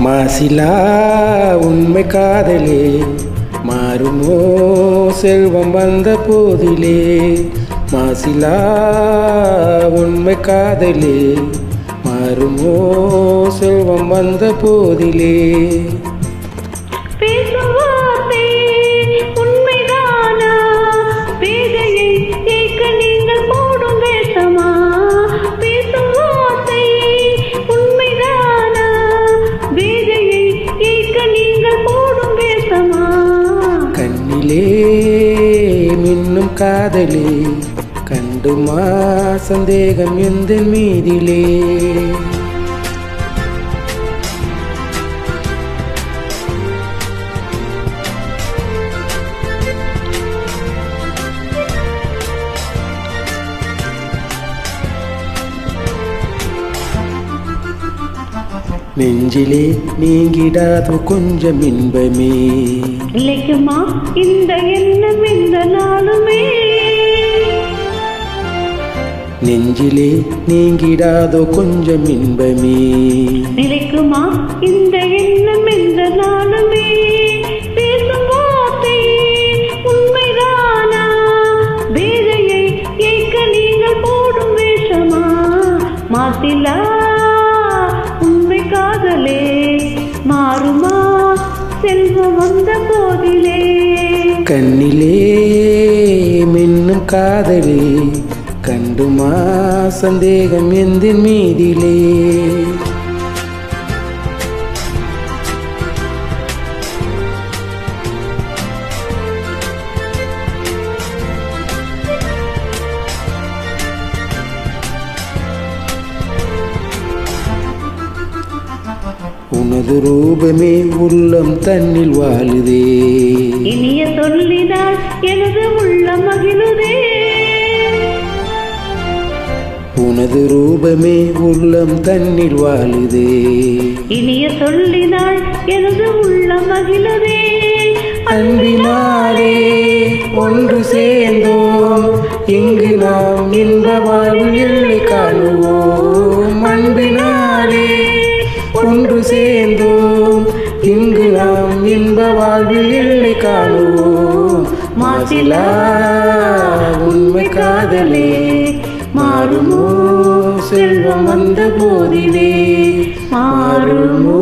மாசிலா உண்மை காதலே மாறுமோ செல்வம் வந்த போதிலே. மாசிலா உண்மை காதலே மாறுமோ செல்வம் வந்த போதிலே. கண்ணிலே மின்னும் காதலே கண்டுமா சந்தேகம் எந்த மீதிலே. நெஞ்சிலே நீங்கிடாதோ கொஞ்சம் இன்பமே நிலைக்குமா இந்த எண்ணம் இந்த நாளுமே. நெஞ்சிலே நீங்கிடாதோ கொஞ்சம் இன்பமே நிலைக்குமா இந்த எண்ணம் இந்த நாளுமே. பேசும் வார்த்தை உண்மைதானா வேதையை கேட்க நீங்கள் போடும் வேஷமா. மாசிலா உண்மை காதலே மாறுமா செல்வம் வந்த போதிலே. கண்ணிலே மின்னும் காதலே கண்டுமா சந்தேகம் எந்த மீதிலே. உனது ரூபமே உள்ளம் தன்னில் வாழுதே. இனிய சொல்லினால் எனது உள்ளம் மகிழுதே. உனது ரூபமே உள்ளம் தன்னில் வாழுதே. இனிய சொல்லினால் எனது உள்ளம் மகிழுதே. அன்பினாலே ஒன்று சேர்ந்தோம் இங்கு நாம் இன்ப வாழ்வில் எல்லை காணுவோம். அன்பினாலே ஒன்று சேர்ந்தோம் இங்கு நாம் இன்ப வாழ்வில் எல்லை காணுவோம். மாசிலா உண்மை காதலே மாறுமோ செல்வம் வந்த போதிலே. மாறுமோ